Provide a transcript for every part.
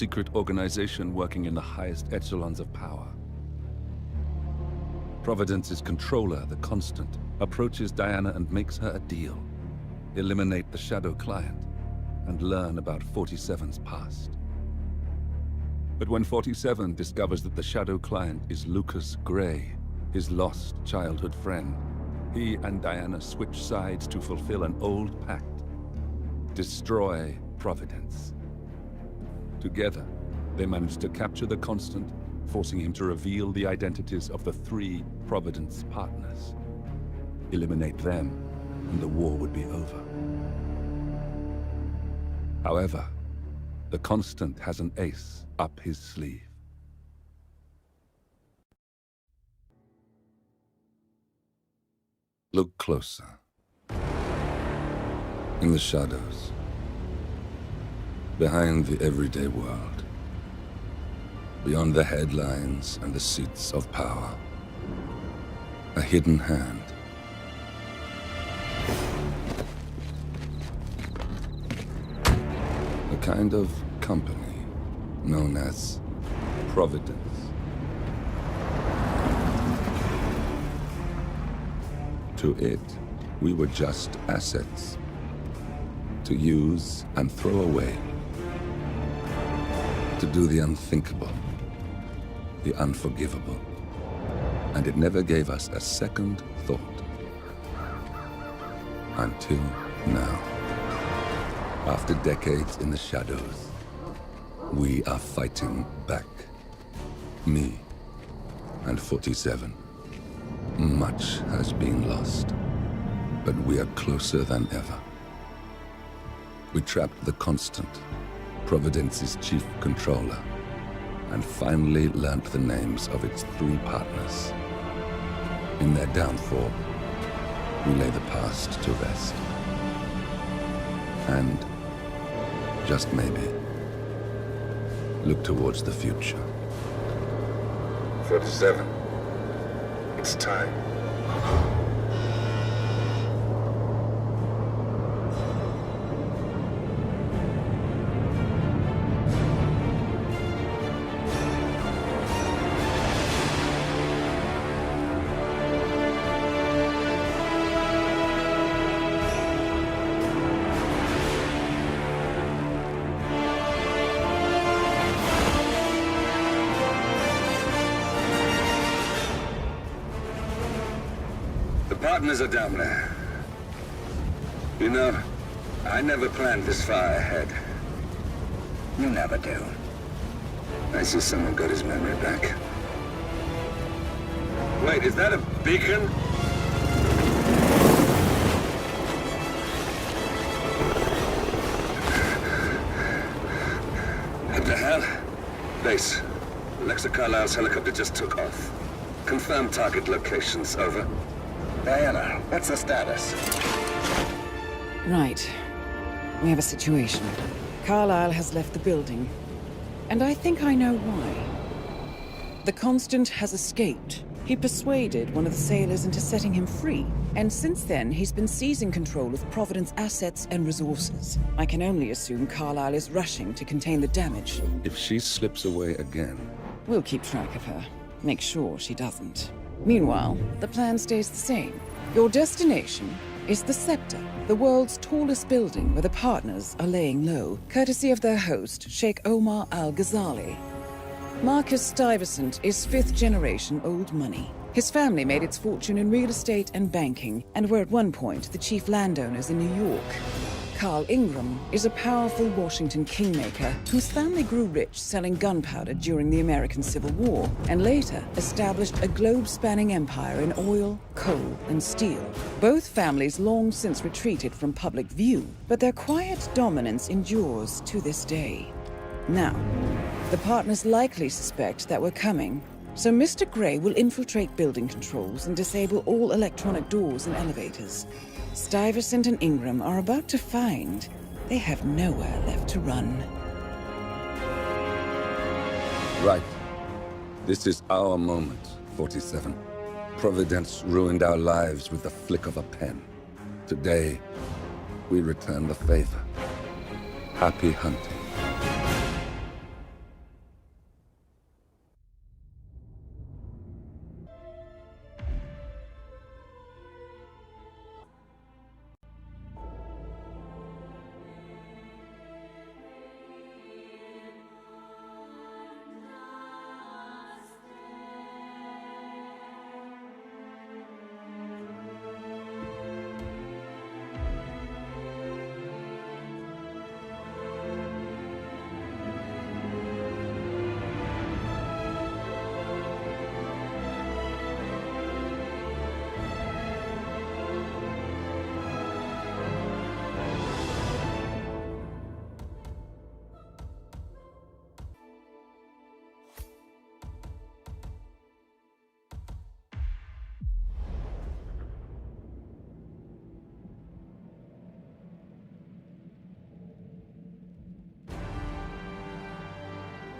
secret organization working in the highest echelons of power. Providence's controller, the Constant, approaches Diana and makes her a deal. Eliminate the Shadow Client and learn about 47's past. But when 47 discovers that the Shadow Client is Lucas Gray, his lost childhood friend, he and Diana switch sides to fulfill an old pact. Destroy Providence. Together, they manage to capture the Constant, forcing him to reveal the identities of the 3 Providence partners. Eliminate them, and the war would be over. However, the Constant has an ace up his sleeve. Look closer. In the shadows. Behind the everyday world. Beyond the headlines and the seats of power. A hidden hand. A kind of company known as Providence. To it, we were just assets. To use and throw away. To do the unthinkable. The unforgivable. And it never gave us a second thought. Until now. After decades in the shadows, we are fighting back. Me and 47. Much has been lost, but we are closer than ever. We trapped the Constant, Providence's chief controller, and finally learnt the names of its 3 partners. In their downfall, we lay the past to rest. And, just maybe, look towards the future. 47. It's time. Partners are down there. You know, I never planned this far ahead. You never do. I see someone got his memory back. Wait, is that a beacon? What the hell? Base. Alexa Carlisle's helicopter just took off. Confirm target locations, over. Diana, what's the status? Right. We have a situation. Carlisle has left the building. And I think I know why. The Constant has escaped. He persuaded one of the sailors into setting him free. And since then, he's been seizing control of Providence assets and resources. I can only assume Carlisle is rushing to contain the damage. If she slips away again... We'll keep track of her. Make sure she doesn't. Meanwhile, the plan stays the same. Your destination is the Scepter, the world's tallest building where the partners are laying low, courtesy of their host, Sheikh Omar Al-Ghazali. Marcus Stuyvesant is 5th-generation old money. His family made its fortune in real estate and banking, and were at one point the chief landowners in New York. Carl Ingram is a powerful Washington kingmaker whose family grew rich selling gunpowder during the American Civil War, and later established a globe-spanning empire in oil, coal, and steel. Both families long since retreated from public view, but their quiet dominance endures to this day. Now, the partners likely suspect that we're coming, so Mr. Gray will infiltrate building controls and disable all electronic doors and elevators. Stuyvesant and Ingram are about to find they have nowhere left to run. Right. This is our moment, 47. Providence ruined our lives with the flick of a pen. Today, we return the favor. Happy hunting.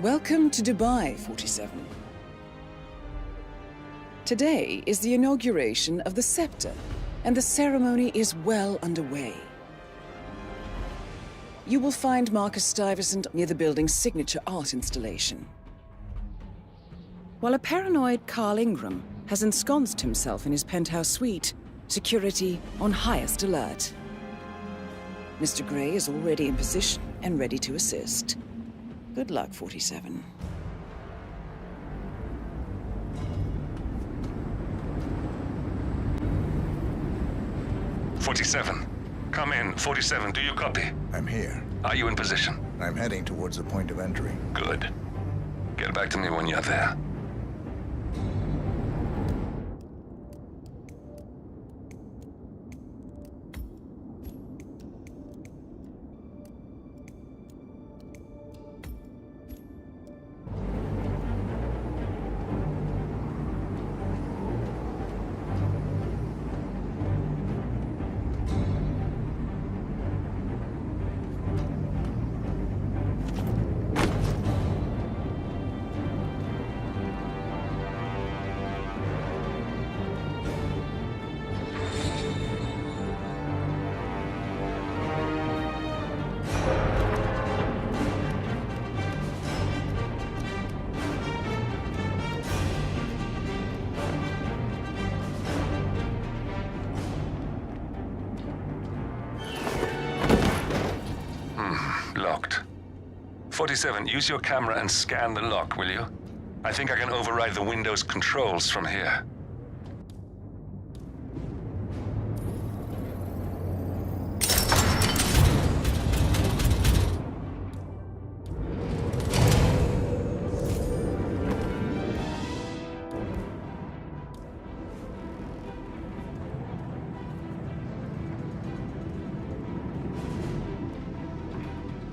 Welcome to Dubai, 47. Today is the inauguration of the scepter, and the ceremony is well underway. You will find Marcus Stuyvesant near the building's signature art installation. While a paranoid Carl Ingram has ensconced himself in his penthouse suite, security on highest alert. Mr. Grey is already in position and ready to assist. Good luck, 47. Come in. 47, do you copy? I'm here. Are you in position? I'm heading towards the point of entry. Good. Get back to me when you're there. Locked. 47, use your camera and scan the lock, will you? I think I can override the Windows controls from here.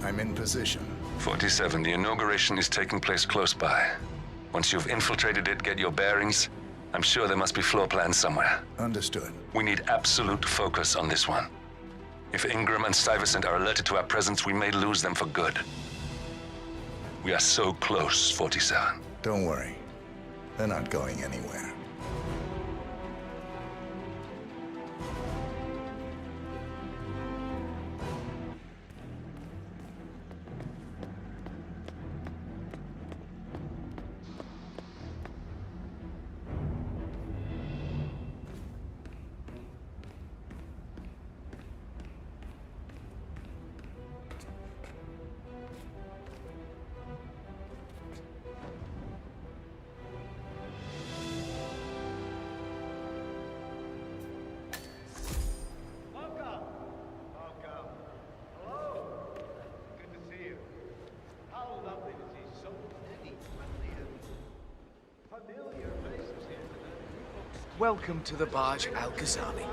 I'm in position. 47, the inauguration is taking place close by. Once you've infiltrated it, get your bearings. I'm sure there must be floor plans somewhere. Understood. We need absolute focus on this one. If Ingram and Stuyvesant are alerted to our presence, we may lose them for good. We are so close, 47. Don't worry. They're not going anywhere. Welcome to the Barge Al-Ghazali.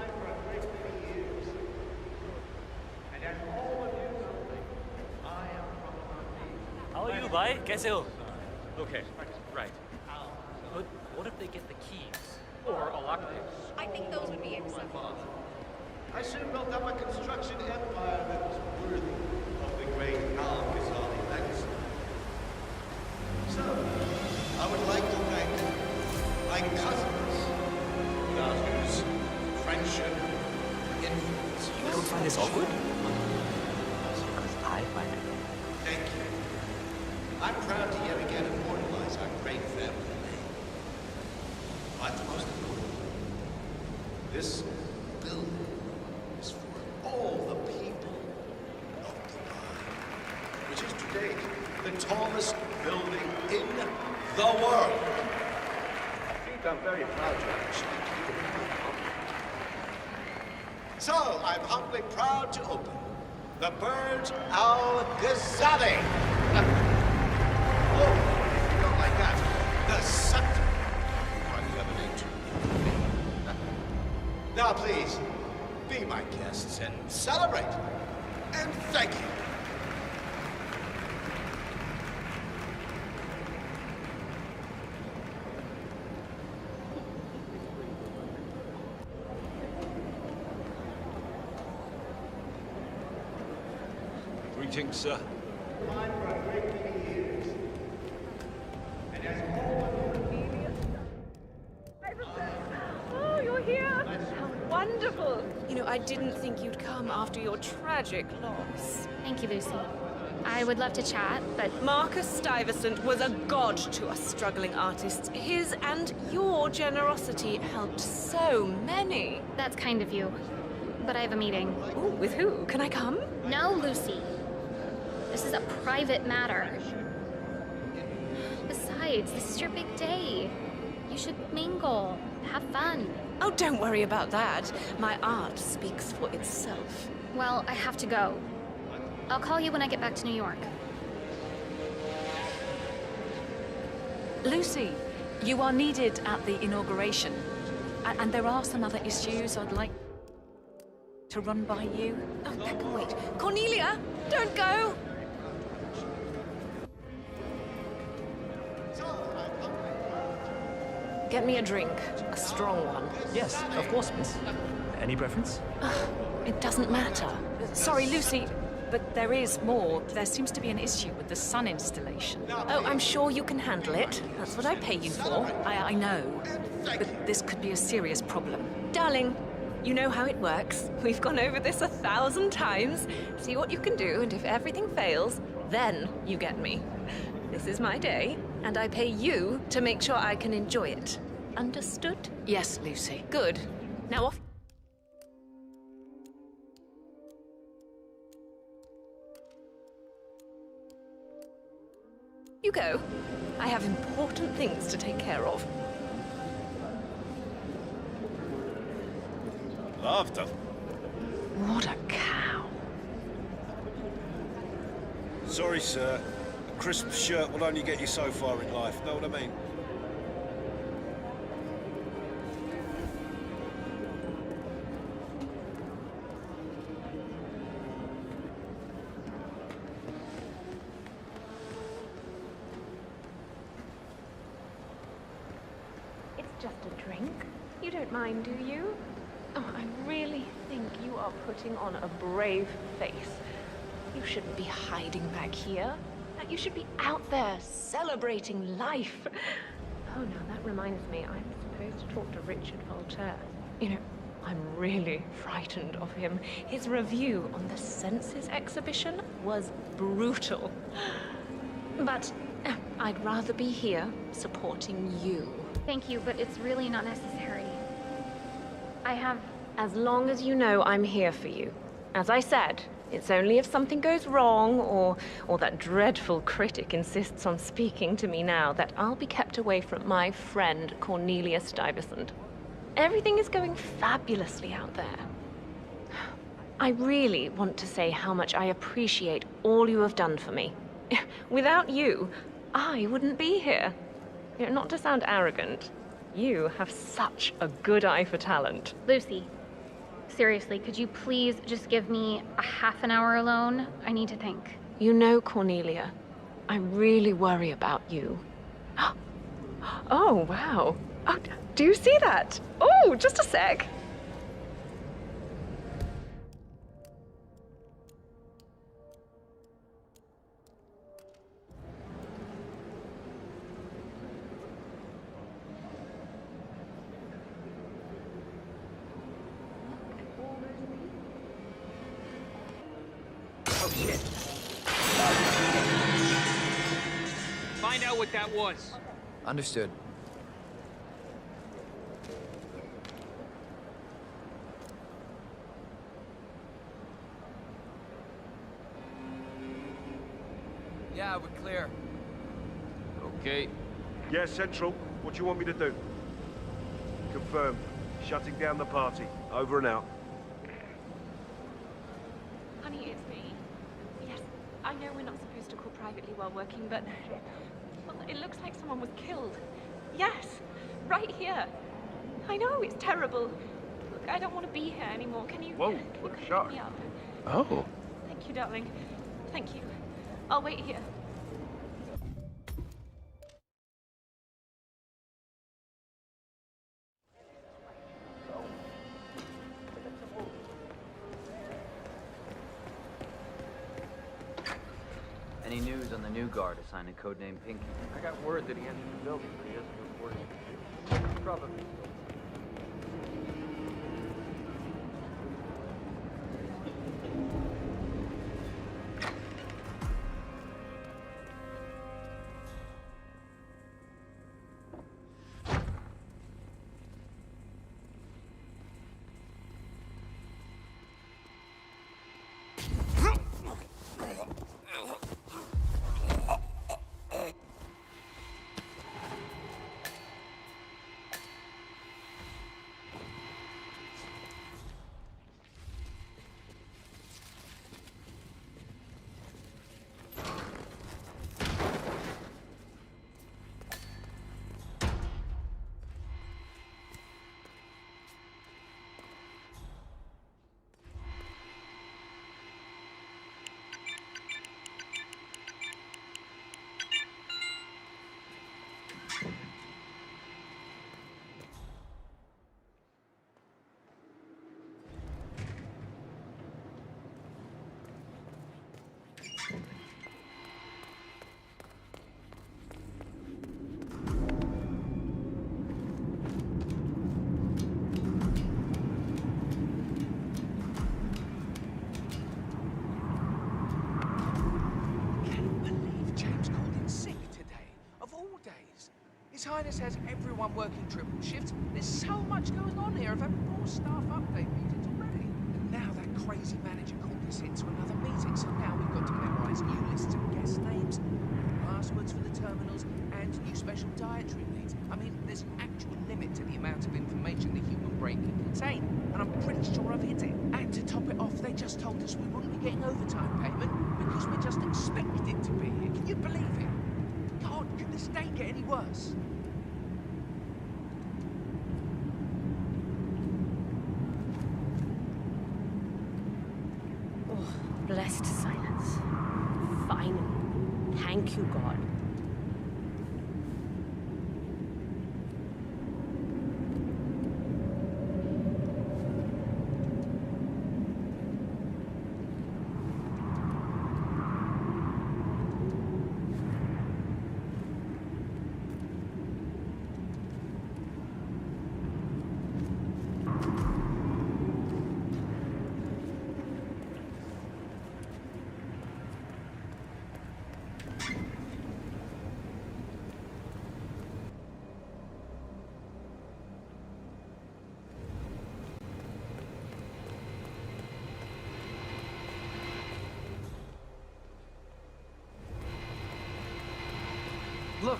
How are you, bhai? Kaise ho? Okay, right. But what if they get the keys? Or a lockpick? I think those would be acceptable. I soon built up a construction empire that was worthy of the great Al-Ghazali legacy. So, I would like to thank my cousins, without whose friendship and influence. You don't find this awkward? Because I find it. Thank you. I'm proud to yet again immortalize our great family name. But most importantly, this building is for all the people of Dubai, which is to date the tallest building in the world. I think I'm very proud to actually keep it in my pocket. So, I'm humbly proud to open the Burj Al Ghazali. Oh, you don't like that? The scepter. Quite the other name too. Now, please, be my guests and celebrate. And thank you. Greetings, sir. I didn't think you'd come after your tragic loss. Thank you, Lucy. I would love to chat, but... Marcus Stuyvesant was a god to us struggling artists. His and your generosity helped so many. That's kind of you. But I have a meeting. Ooh, with who? Can I come? No, Lucy. This is a private matter. Besides, this is your big day. You should mingle, have fun. Oh, don't worry about that. My art speaks for itself. Well, I have to go. I'll call you when I get back to New York. Lucy, you are needed at the inauguration. And there are some other issues I'd like to run by you. Oh, wait. Cornelia, don't go! Get me a drink. A strong one. Yes, of course, miss. Any preference? It doesn't matter. Sorry, Lucy, but there is more. There seems to be an issue with the sun installation. Oh, I'm sure you can handle it. That's what I pay you for. I know, but this could be a serious problem. Darling, you know how it works. We've gone over this 1,000 times. See what you can do, and if everything fails, then you get me. This is my day, and I pay you to make sure I can enjoy it. Understood? Yes, Lucy. Good. Now off. You go. I have important things to take care of. Loved her. What a cow. Sorry, sir. A crisp shirt will only get you so far in life, know what I mean? It's just a drink. You don't mind, do you? Oh, I really think you are putting on a brave face. You shouldn't be hiding back here. You should be out there celebrating life. Oh no, that reminds me, I'm supposed to talk to Richard Voltaire. You know, I'm really frightened of him. His review on the Senses exhibition was brutal. But I'd rather be here supporting you. Thank you, but it's really not necessary. I have... As long as you know I'm here for you. As I said, it's only if something goes wrong, or that dreadful critic insists on speaking to me now, that I'll be kept away from my friend Cornelia Stuyvesant. Everything is going fabulously out there. I really want to say how much I appreciate all you have done for me. Without you, I wouldn't be here. You know, not to sound arrogant, you have such a good eye for talent. Lucy, seriously, could you please just give me a half an hour alone? I need to think. You know, Cornelia, I really worry about you. Oh, wow. Oh, do you see that? Oh, just a sec. Oh, shit. Find out what that was. Understood. Yeah, we're clear. Okay. Yeah, Central. What do you want me to do? Confirmed. Shutting down the party. Over and out. Honey, it's me. Yes, I know we're not supposed to call privately while working, but well, it looks like someone was killed. Yes, right here. I know, it's terrible. Look, I don't want to be here anymore. Can you... Whoa, can what you a come shock. pick me up? Oh. Thank you, darling. Thank you. I'll wait here. Any news on the new guard assigned to codename Pinky? I got word that he entered the building, but he hasn't reported. Probably. days. His Highness has everyone working triple shifts. There's so much going on here. I've had 4 staff update meetings already. And now that crazy manager called us into another meeting, so now we've got to memorize new lists of guest names, passwords for the terminals, and new special dietary needs. I mean, there's an actual limit to the amount of information the human brain can contain, and I'm pretty sure I've hit it. And to top it off, they just told us we wouldn't be getting overtime payment because we're just expected to be here. Can you believe it? God, can this day get any worse? Oh, blessed silence. Finally. Thank you, God. Look,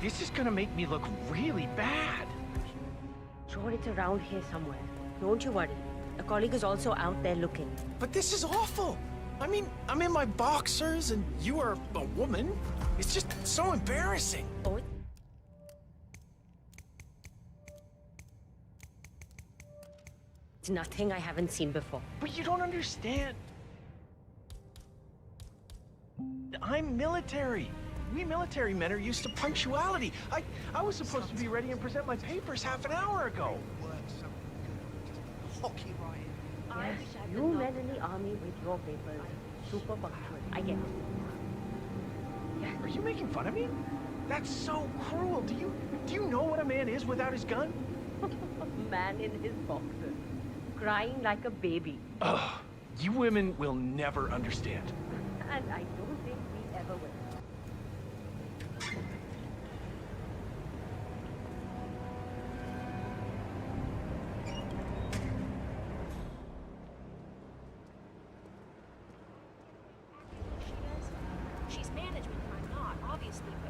this is gonna make me look really bad. Sure, it's around here somewhere. Don't you worry. A colleague is also out there looking. But this is awful. I mean, I'm in my boxers and you are a woman. It's just so embarrassing. Oh, it's nothing I haven't seen before. But you don't understand. I'm military. We military men are used to punctuality. I was supposed to be ready and present my papers half an hour ago. Yes, you men in the army with your papers. Super punctual. I get it. Yeah. Are you making fun of me? That's so cruel. Do you know what a man is without his gun? Man in his boxers. Crying like a baby. Ugh. You women will never understand. And I don't think we ever will.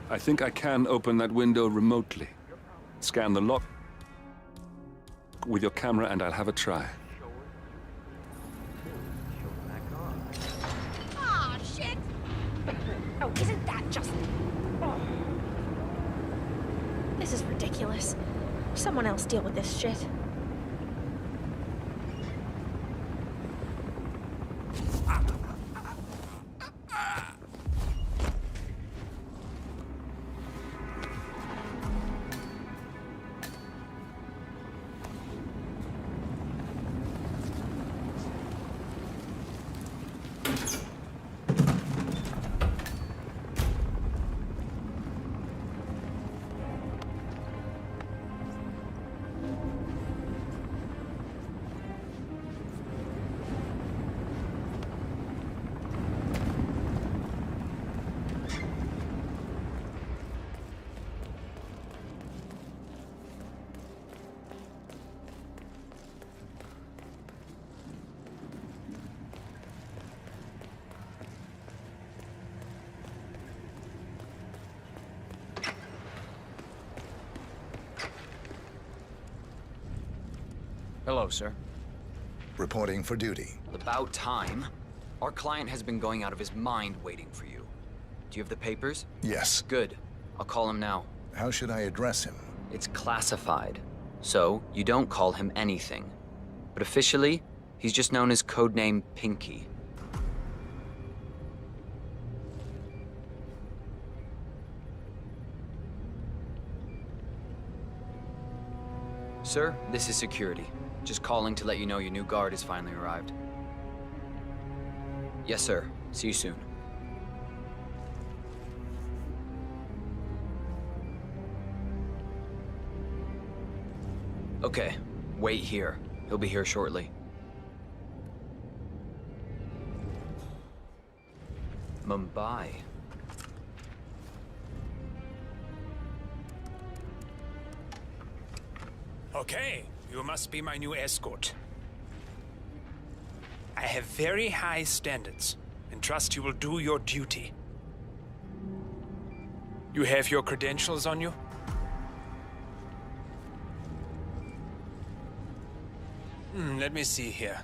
I think I can open that window remotely. Scan the lock with your camera and I'll have a try. Ah, shit! Oh, isn't that just... Oh. This is ridiculous. Someone else deal with this shit. Hello, sir. Reporting for duty. About time. Our client has been going out of his mind waiting for you. Do you have the papers? Yes. Good. I'll call him now. How should I address him? It's classified. So, you don't call him anything. But officially, he's just known as codename Pinky. Sir, this is security. Just calling to let you know your new guard has finally arrived. Yes, sir. See you soon. Okay, wait here. He'll be here shortly. Mumbai. Okay, you must be my new escort. I have very high standards, and trust you will do your duty. You have your credentials on you? Let me see here.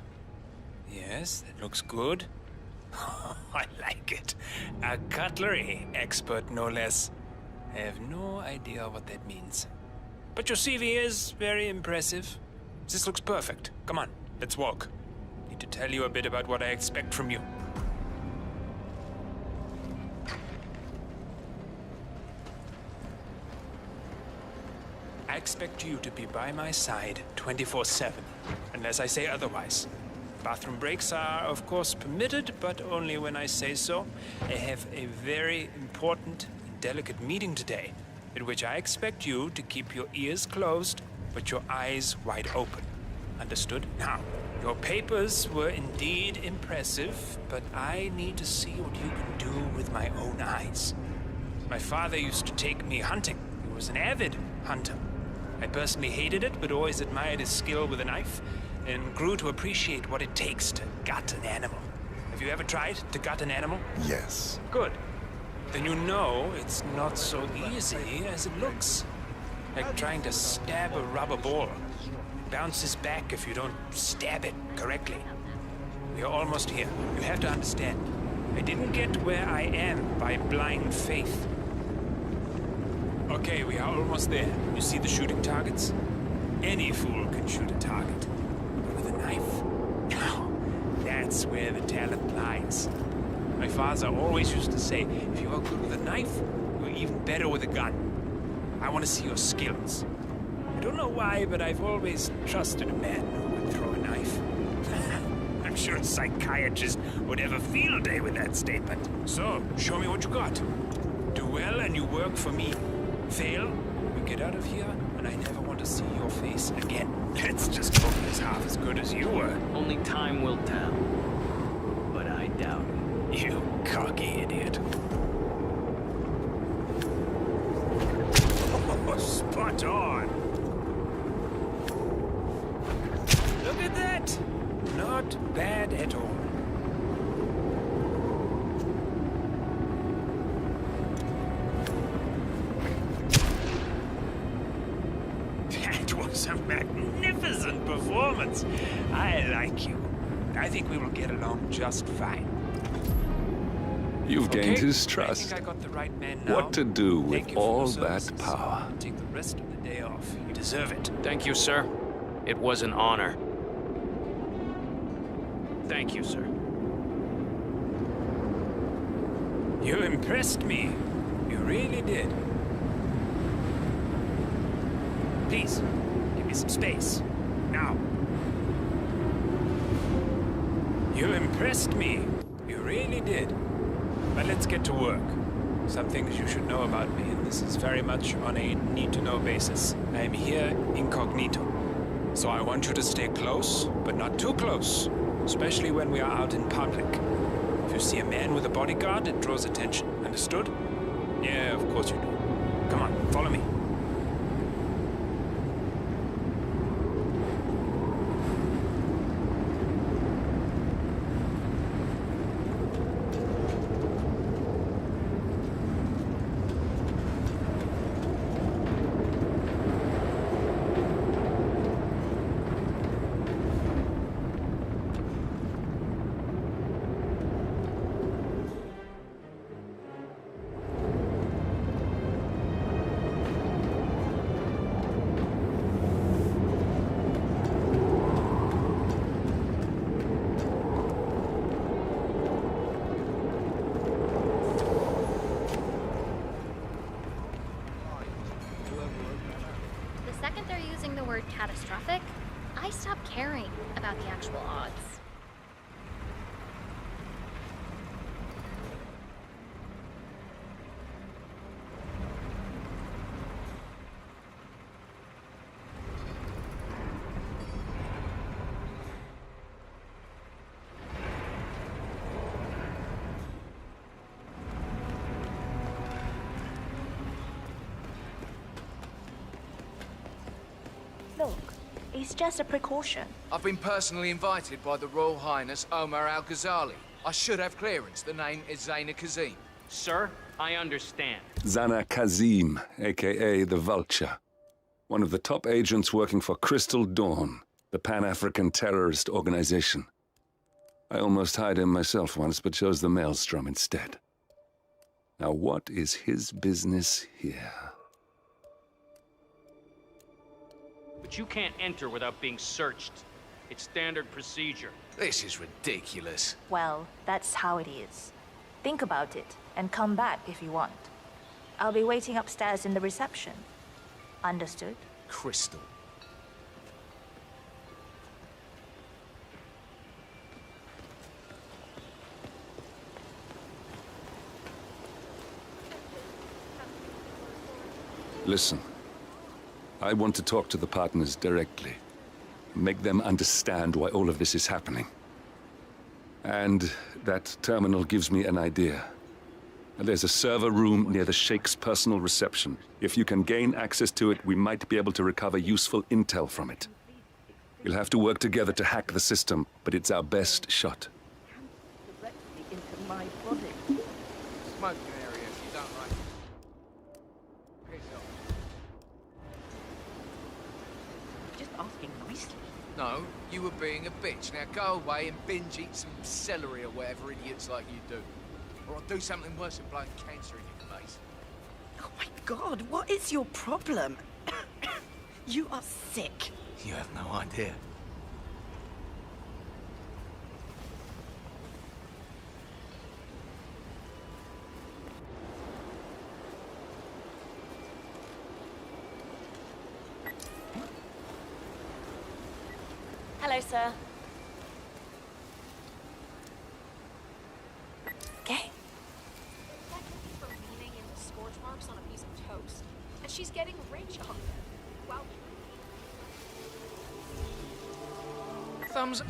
Yes, that looks good. I like it. A cutlery expert, no less. I have no idea what that means. But your CV is very impressive. This looks perfect. Come on, let's walk. Need to tell you a bit about what I expect from you. I expect you to be by my side 24/7, unless I say otherwise. Bathroom breaks are, of course, permitted, but only when I say so. I have a very important and delicate meeting today, at which I expect you to keep your ears closed, but your eyes wide open. Understood? Now, your papers were indeed impressive, but I need to see what you can do with my own eyes. My father used to take me hunting. He was an avid hunter. I personally hated it, but always admired his skill with a knife, and grew to appreciate what it takes to gut an animal. Have you ever tried to gut an animal? Yes. Good. Then you know it's not so easy as it looks. Like trying to stab a rubber ball. It bounces back if you don't stab it correctly. We are almost here. You have to understand. I didn't get where I am by blind faith. Okay, we are almost there. You see the shooting targets? Any fool can shoot a target. But with a knife? Now, that's where the talent lies. My father always used to say, if you are good with a knife, you're even better with a gun. I want to see your skills. I don't know why, but I've always trusted a man who could throw a knife. I'm sure a psychiatrist would have a field day with that statement. So, show me what you got. Do well and you work for me. Fail, we get out of here, and I never want to see your face again. Let's just hope he's half as good as you were. Only time will tell. But I doubt it. You cocky idiot. Oh, spot on. Look at that. Not bad at all. That was a magnificent performance. I like you. I think we will get along just fine. You've gained his I trust. think I got the right man now. What to do Thank with you for all your that services. power? Take the rest of the day off. You deserve it. Thank you, sir. It was an honor. Thank you, sir. You impressed me. You really did. Please, give me some space. Now. You impressed me. You really did. But let's get to work. Some things you should know about me, and this is very much on a need-to-know basis. I am here incognito. So I want you to stay close, but not too close. Especially when we are out in public. If you see a man with a bodyguard, it draws attention. Understood? Yeah, of course you do. Come on, follow me. The second they're using the word catastrophic, I stop caring about the actual odds. Look, it's just a precaution. I've been personally invited by the Royal Highness Omar Al-Ghazali. I should have clearance. The name is Zaina Kazim. Sir, I understand. Zana Kazim, aka the Vulture. One of the top agents working for Crystal Dawn, the Pan-African terrorist organization. I almost hired him myself once, but chose the Maelstrom instead. Now what is his business here? But you can't enter without being searched. It's standard procedure. This is ridiculous. Well, that's how it is. Think about it, and come back if you want. I'll be waiting upstairs in the reception. Understood? Crystal. Listen, I want to talk to the partners directly. Make them understand why all of this is happening. And that terminal gives me an idea. There's a server room near the Sheikh's personal reception. If you can gain access to it, we might be able to recover useful intel from it. We'll have to work together to hack the system, but it's our best shot. Into my body. Smoking area, you don't like. Piss off. Just asking nicely. No, you were being a bitch. Now go away and binge eat some celery or whatever idiots like you do. Or I'll do something worse than blowing cancer in your face. Oh my God, what is your problem? You are sick. You have no idea. Hello, sir. Okay. For leaning into scorch marks on a piece of toast. And she's getting rich off it. Wow. Thumbs.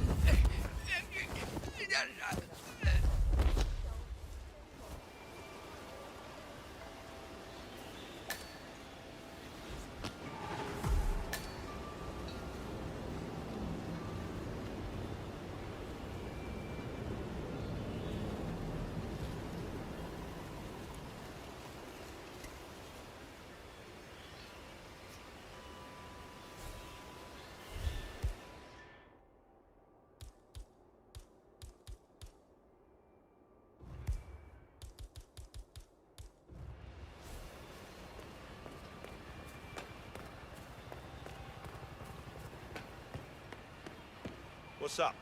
What's up?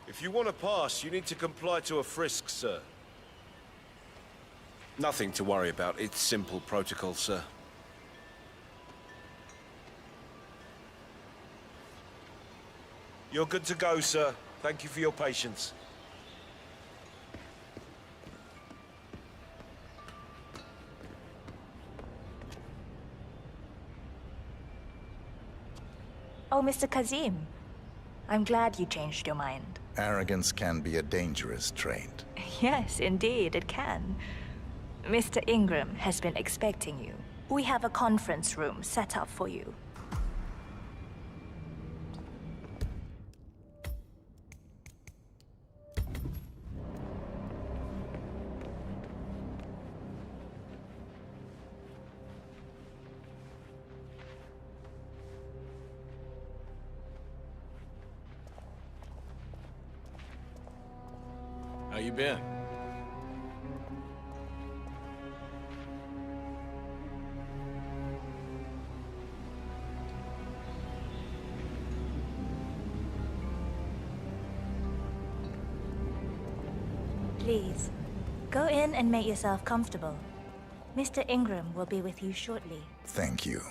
If you want to pass, you need to comply to a frisk, sir. Nothing to worry about. It's simple protocol, sir. You're good to go, sir. Thank you for your patience. Oh, Mr. Kazim. I'm glad you changed your mind. Arrogance can be a dangerous trait. Yes, indeed, it can. Mr. Ingram has been expecting you. We have a conference room set up for you. How you been? Please, go in and make yourself comfortable. Mr. Ingram will be with you shortly. Thank you.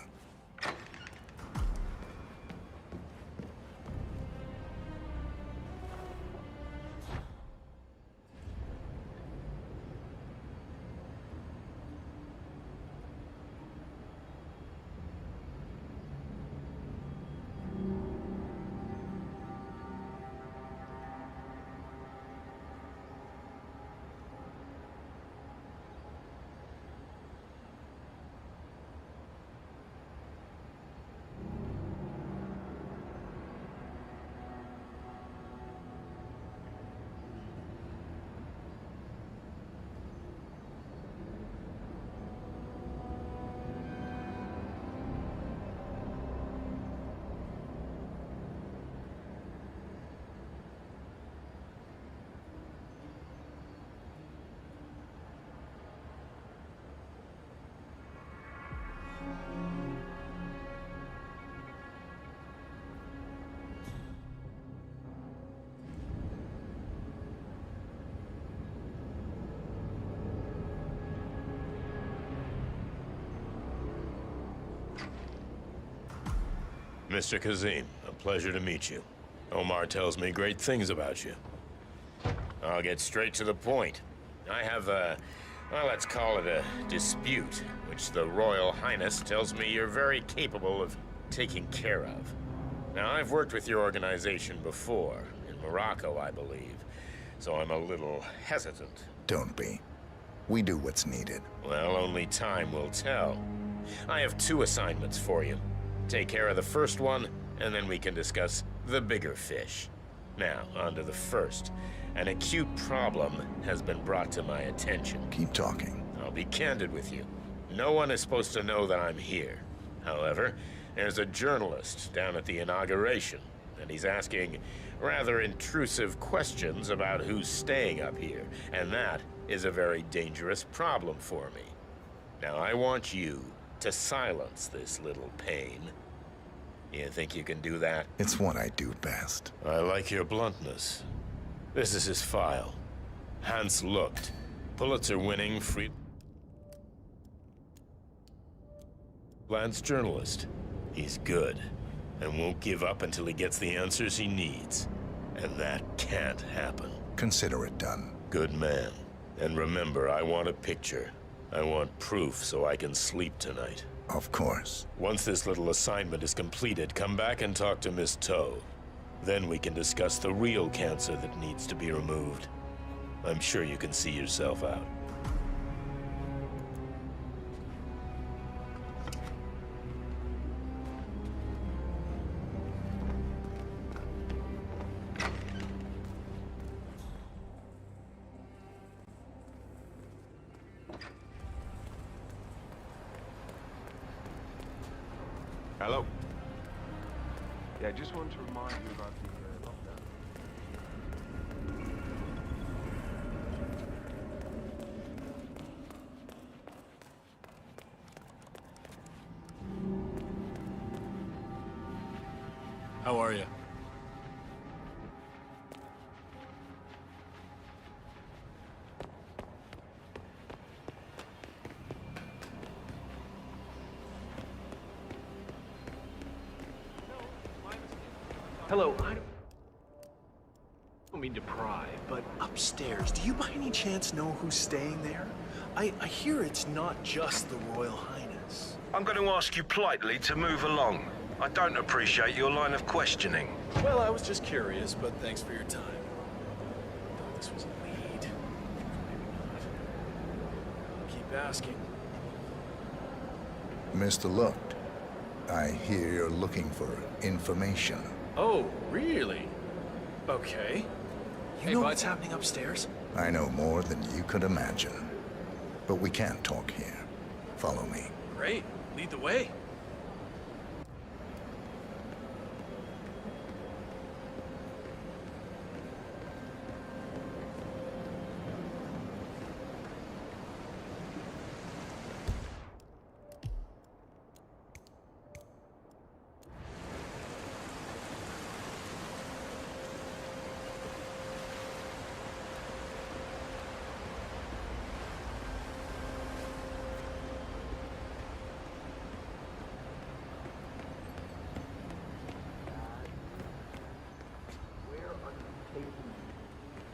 Mr. Kazim, a pleasure to meet you. Omar tells me great things about you. I'll get straight to the point. I have a, well, let's call it a dispute, which the Royal Highness tells me you're very capable of taking care of. Now, I've worked with your organization before, in Morocco, I believe, so I'm a little hesitant. Don't be. We do what's needed. Well, only time will tell. I have 2 assignments for you. Take care of the first one, and then we can discuss the bigger fish. Now, on to the first. An acute problem has been brought to my attention. Keep talking. I'll be candid with you. No one is supposed to know that I'm here. However, there's a journalist down at the inauguration, and he's asking rather intrusive questions about who's staying up here, and that is a very dangerous problem for me. Now, I want you to silence this little pain. You think you can do that? It's what I do best. I like your bluntness. This is his file. Hans looked. Pulitzer-winning freelance journalist. He's good, and won't give up until he gets the answers he needs. And that can't happen. Consider it done. Good man. And remember, I want a picture. I want proof so I can sleep tonight. Of course. Once this little assignment is completed, come back and talk to Miss Toe. Then we can discuss the real cancer that needs to be removed. I'm sure you can see yourself out. Hello. Yeah, I just wanted to remind you about the lockdown. How are you? Hello, I don't mean to pry, but upstairs, do you by any chance know who's staying there? I hear it's not just the Royal Highness. I'm going to ask you politely to move along. I don't appreciate your line of questioning. Well, I was just curious, but thanks for your time. Thought this was a lead. Maybe not. I'll keep asking. Mr. Lucht, I hear you're looking for information. Oh, really? Okay. You know what's happening upstairs? I know more than you could imagine. But we can't talk here. Follow me. Great. Lead the way.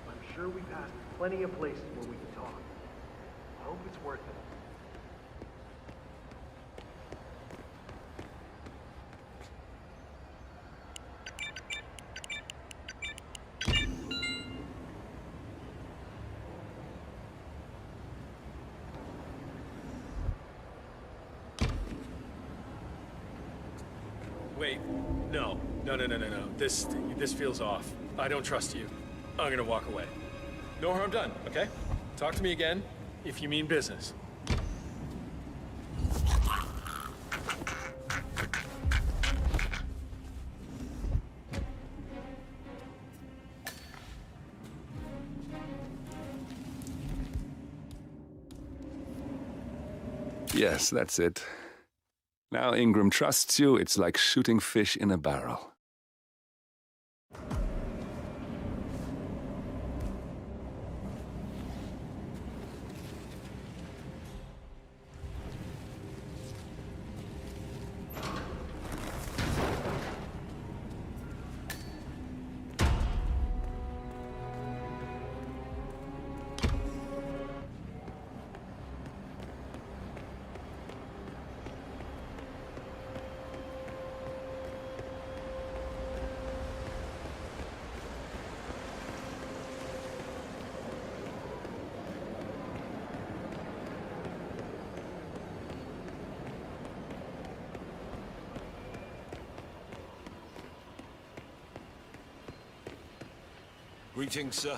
I'm sure we passed plenty of places where we can talk. I hope it's worth it. Wait, no. This feels off. I don't trust you. I'm gonna walk away. No harm done, okay? Talk to me again if you mean business. Yes, that's it. Now Ingram trusts you, it's like shooting fish in a barrel. Greetings, sir.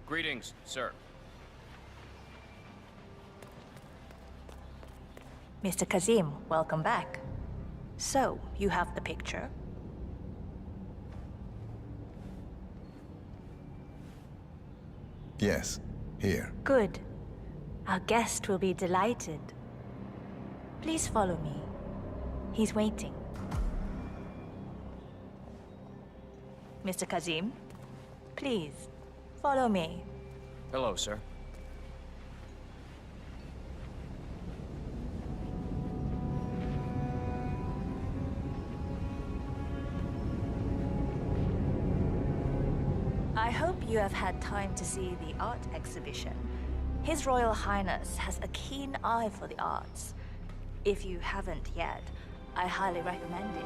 Greetings, sir. Mr. Kazim, welcome back. So, you have the picture? Yes, here. Good. Our guest will be delighted. Please follow me. He's waiting. Mr. Kazim, please, follow me. Hello, sir. I hope you have had time to see the art exhibition. His Royal Highness has a keen eye for the arts. If you haven't yet, I highly recommend it.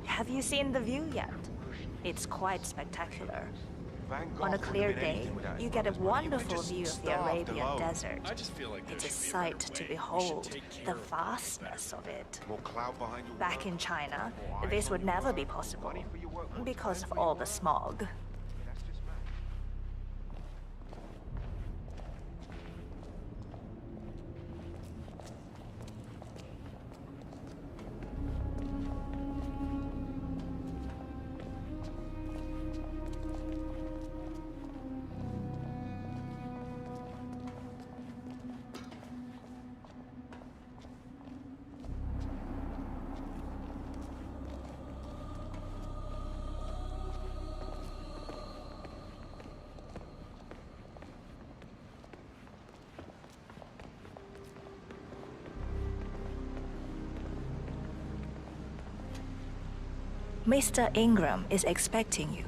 Have you seen the view yet? It's quite spectacular. On a clear day, you get a wonderful view of the Arabian desert. It's a sight to behold, the vastness of it. Back in China, this would never be possible, because of all the smog. Mr. Ingram is expecting you.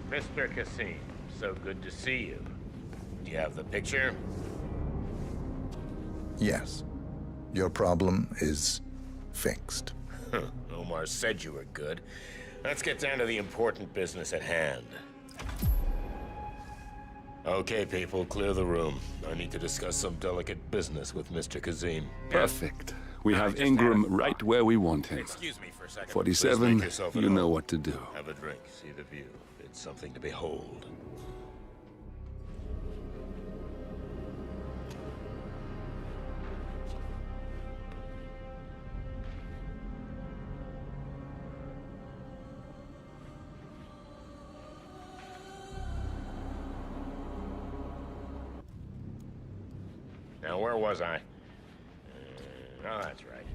Mr. Kazim, so good to see you. Do you have the picture? Yes. Your problem is fixed. Omar said you were good. Let's get down to the important business at hand. Okay, people, clear the room. I need to discuss some delicate business with Mr. Kazim. Perfect. We have Ingram right where we want him. Excuse me for a second. 47, you know what to do. Have a drink, see the view. It's something to behold. Now, where was I? Oh, that's right.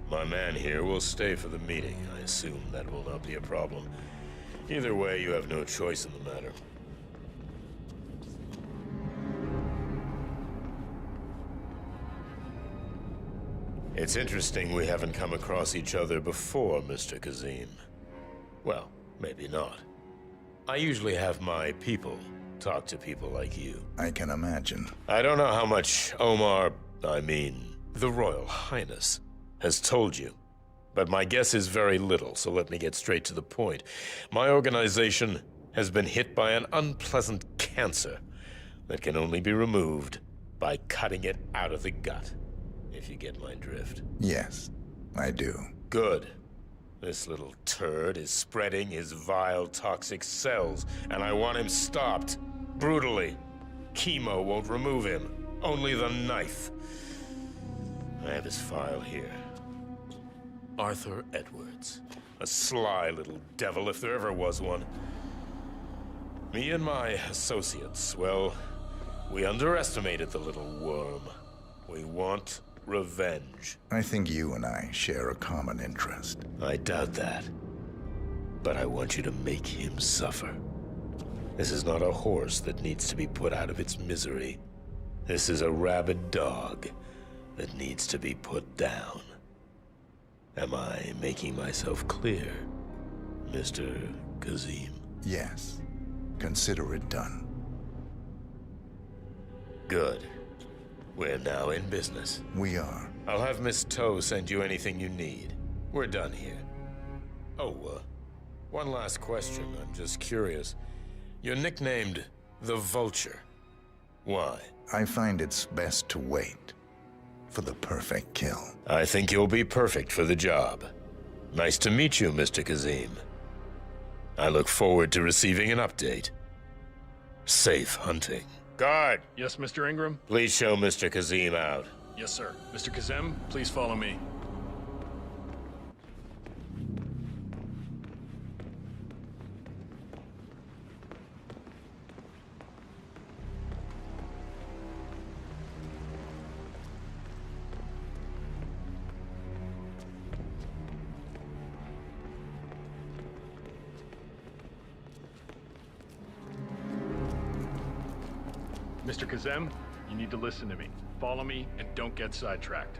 My man here will stay for the meeting. I assume that will not be a problem. Either way, you have no choice in the matter. It's interesting we haven't come across each other before, Mr. Kazim. Well, maybe not. I usually have my people talk to people like you. I can imagine. I don't know how much Omar, the Royal Highness, has told you. But my guess is very little, so let me get straight to the point. My organization has been hit by an unpleasant cancer that can only be removed by cutting it out of the gut, if you get my drift. Yes, I do. Good. This little turd is spreading his vile, toxic cells, and I want him stopped. Brutally. Chemo won't remove him. Only the knife. I have his file here. Arthur Edwards. A sly little devil, if there ever was one. Me and my associates, well, we underestimated the little worm. We want revenge. I think you and I share a common interest. I doubt that. But I want you to make him suffer. This is not a horse that needs to be put out of its misery. This is a rabid dog that needs to be put down. Am I making myself clear, Mr. Kazim? Yes. Consider it done. Good. We're now in business. We are. I'll have Miss Toe send you anything you need. We're done here. Oh, one last question. I'm just curious. You're nicknamed the Vulture. Why? I find it's best to wait for the perfect kill. I think you'll be perfect for the job. Nice to meet you, Mr. Kazim. I look forward to receiving an update. Safe hunting. Guard! Yes, Mr. Ingram? Please show Mr. Kazim out. Yes, sir. Mr. Kazem, please follow me. Mr. Kazem, you need to listen to me. Follow me and don't get sidetracked.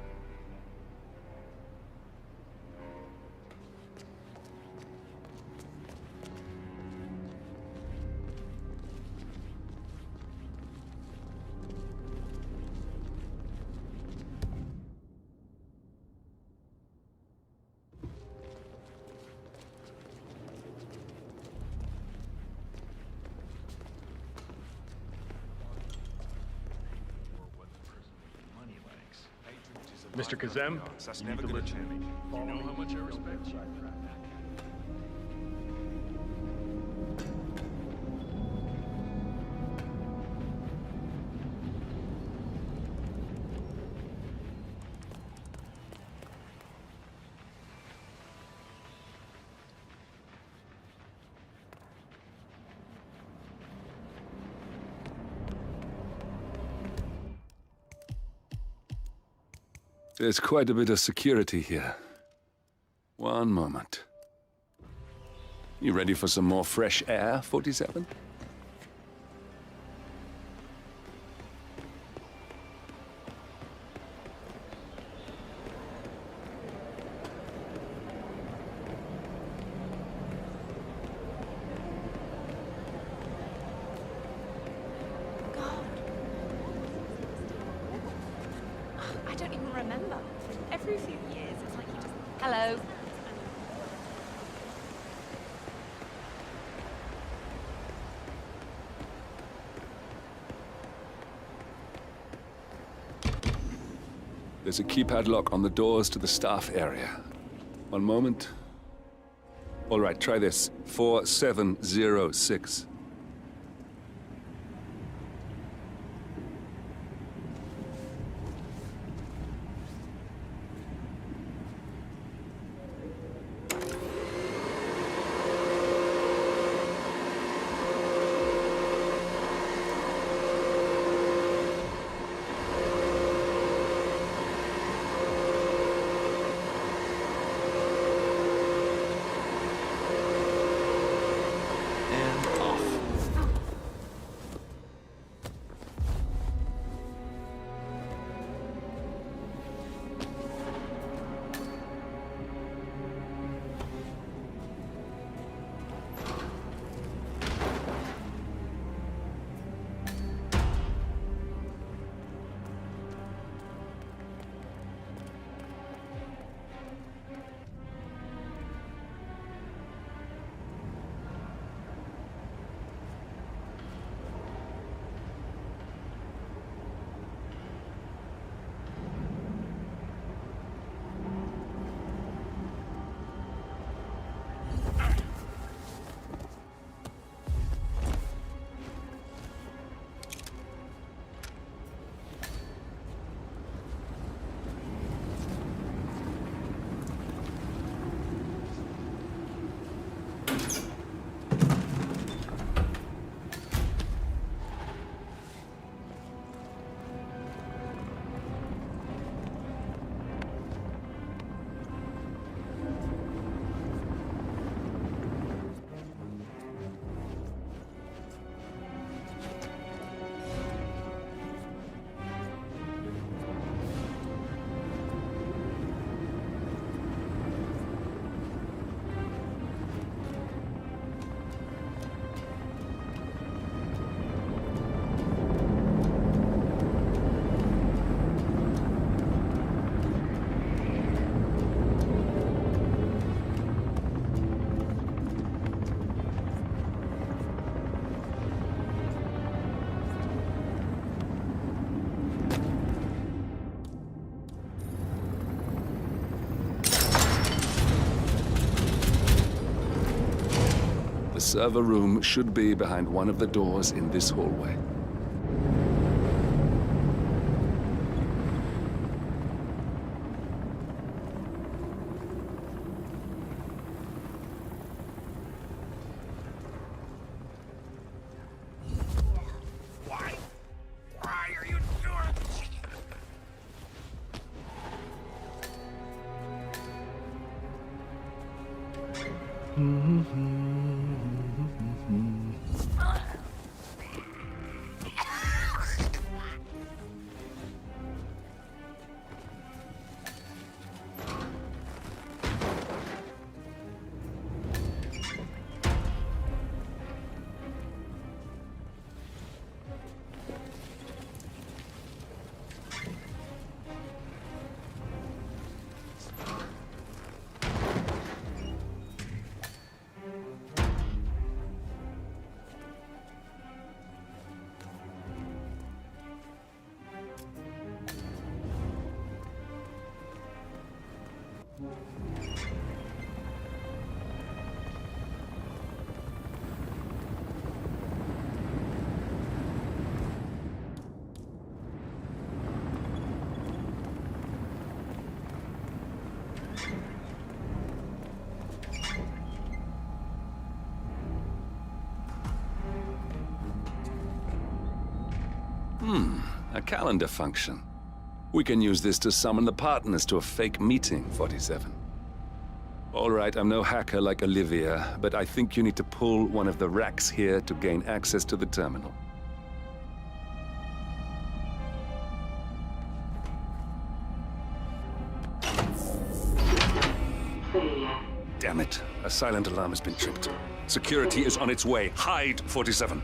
Mr. Kazem, you need to listen to me. You know how much I respect you. There's quite a bit of security here. One moment. You ready for some more fresh air, 47? I don't even remember. Every few years, it's like you just... Hello. There's a keypad lock on the doors to the staff area. One moment. All right, try this. 4706. server room should be behind one of the doors in this hallway. A calendar function. We can use this to summon the partners to a fake meeting, 47. All right, I'm no hacker like Olivia, but I think you need to pull one of the racks here to gain access to the terminal. Damn it. A silent alarm has been tripped. Security is on its way. Hide, 47.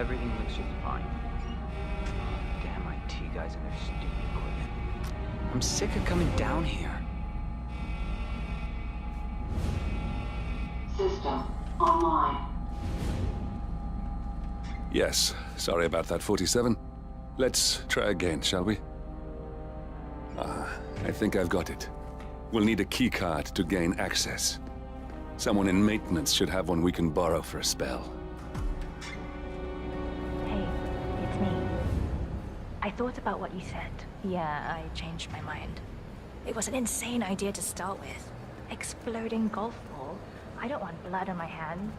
Everything looks just fine. Damn IT guys and their stupid equipment. I'm sick of coming down here. System online. Yes, sorry about that, 47. Let's try again, shall we? I think I've got it. We'll need a keycard to gain access. Someone in maintenance should have one we can borrow for a spell. It's me. I thought about what you said. Yeah, I changed my mind. It was an insane idea to start with. Exploding golf ball? I don't want blood on my hands.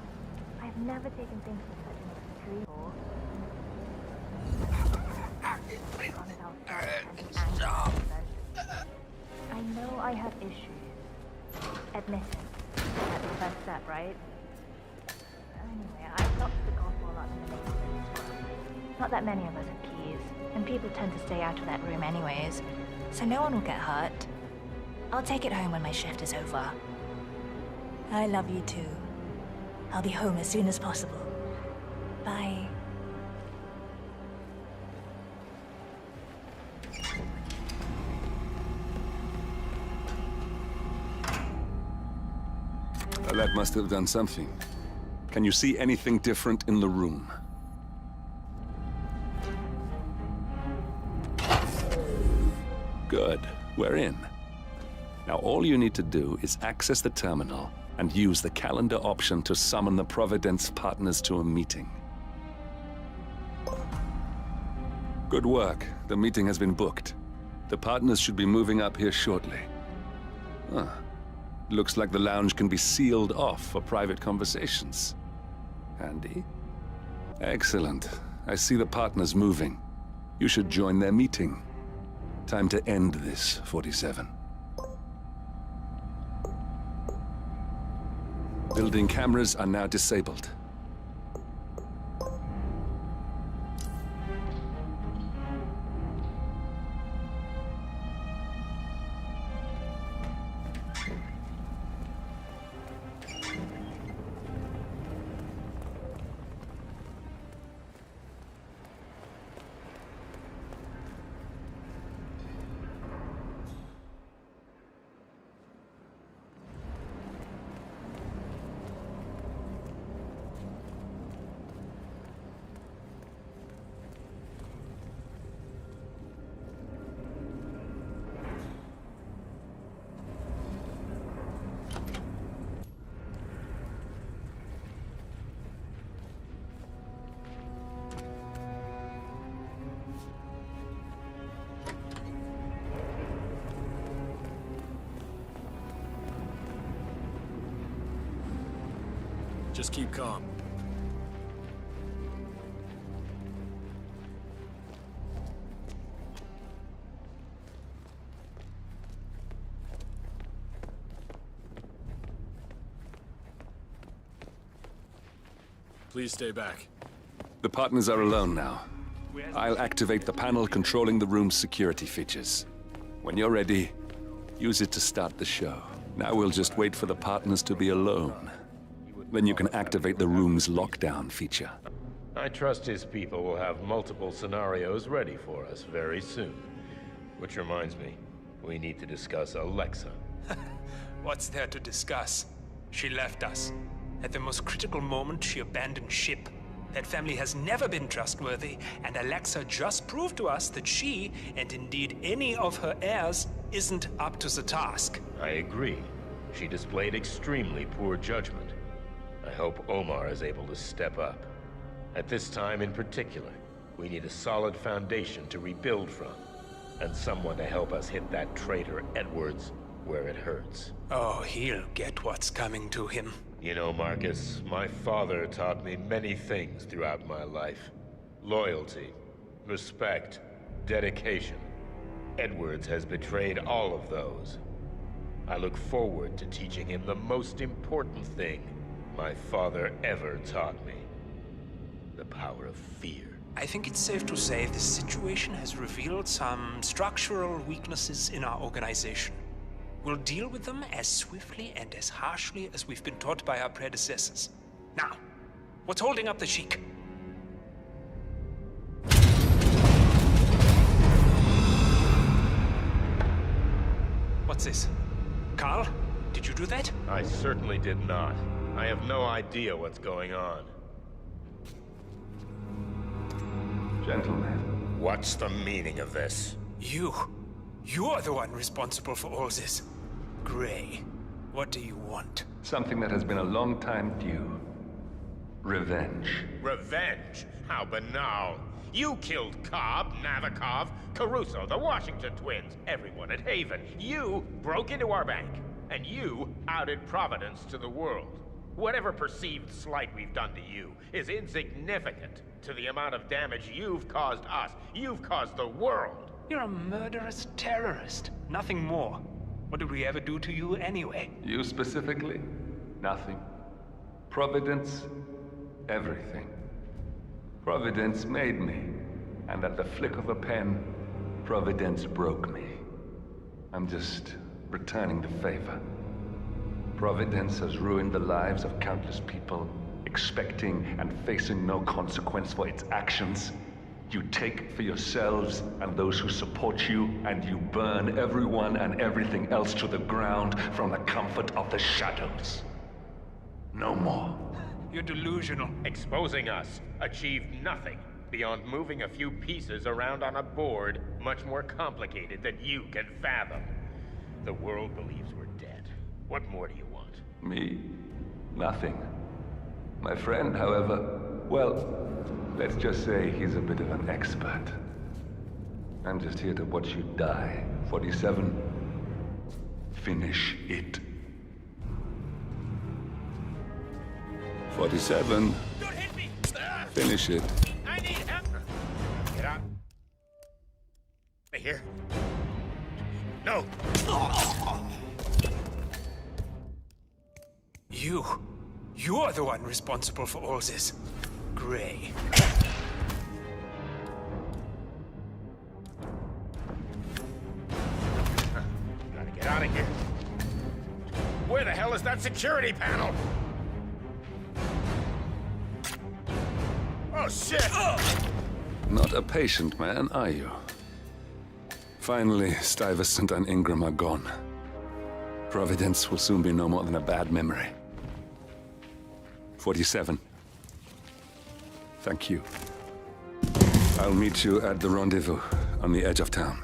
I've never taken things to such an extreme before. I know I have issues. Admit it. That's the first step, right? Anyway, I locked the golf ball up in the maintenance room. Not that many of us have keys, and people tend to stay out of that room anyways, so no one will get hurt. I'll take it home when my shift is over. I love you too. I'll be home as soon as possible. Bye. That must have done something. Can you see anything different in the room? Good. We're in. Now all you need to do is access the terminal and use the calendar option to summon the Providence partners to a meeting. Good work. The meeting has been booked. The partners should be moving up here shortly. Huh. Looks like the lounge can be sealed off for private conversations. Handy. Excellent. I see the partners moving. You should join their meeting. Time to end this, 47. Building cameras are now disabled. Just keep calm. Please stay back. The partners are alone now. I'll activate the panel controlling the room's security features. When you're ready, use it to start the show. Now we'll just wait for the partners to be alone. Then you can activate the room's lockdown feature. I trust his people will have multiple scenarios ready for us very soon. Which reminds me, we need to discuss Alexa. What's there to discuss? She left us. At the most critical moment, she abandoned ship. That family has never been trustworthy, and Alexa just proved to us that she, and indeed any of her heirs, isn't up to the task. I agree. She displayed extremely poor judgment. I hope Omar is able to step up. At this time in particular, we need a solid foundation to rebuild from, and someone to help us hit that traitor Edwards where it hurts. Oh, he'll get what's coming to him. You know, Marcus, my father taught me many things throughout my life. Loyalty, respect, dedication. Edwards has betrayed all of those. I look forward to teaching him the most important thing my father ever taught me. The power of fear. I think it's safe to say this situation has revealed some structural weaknesses in our organization. We'll deal with them as swiftly and as harshly as we've been taught by our predecessors. Now, what's holding up the Sheik? What's this? Carl, did you do that? I certainly did not. I have no idea what's going on. Gentlemen. What's the meaning of this? You're the one responsible for all this. Gray, what do you want? Something that has been a long time due. Revenge. Revenge? How banal. You killed Cobb, Navikov, Caruso, the Washington twins, everyone at Haven. You broke into our bank, and you outed Providence to the world. Whatever perceived slight we've done to you is insignificant to the amount of damage you've caused us. You've caused the world. You're a murderous terrorist. Nothing more. What did we ever do to you anyway? You specifically? Nothing. Providence? Everything. Providence made me, and at the flick of a pen, Providence broke me. I'm just returning the favor. Providence has ruined the lives of countless people, expecting and facing no consequence for its actions. You take for yourselves and those who support you, and you burn everyone and everything else to the ground from the comfort of the shadows. No more. You're delusional. Exposing us achieved nothing beyond moving a few pieces around on a board much more complicated than you can fathom. The world believes we're dead. What more do you want? Me? Nothing. My friend, however, well, let's just say he's a bit of an expert. I'm just here to watch you die. 47. Finish it. 47. Don't hit me! Finish it. I need help! You're the one responsible for all this. Gray. Gotta get out of here. Where the hell is that security panel? Oh, shit! Not a patient man, are you? Finally, Stuyvesant and Ingram are gone. Providence will soon be no more than a bad memory. 47. Thank you. I'll meet you at the rendezvous on the edge of town.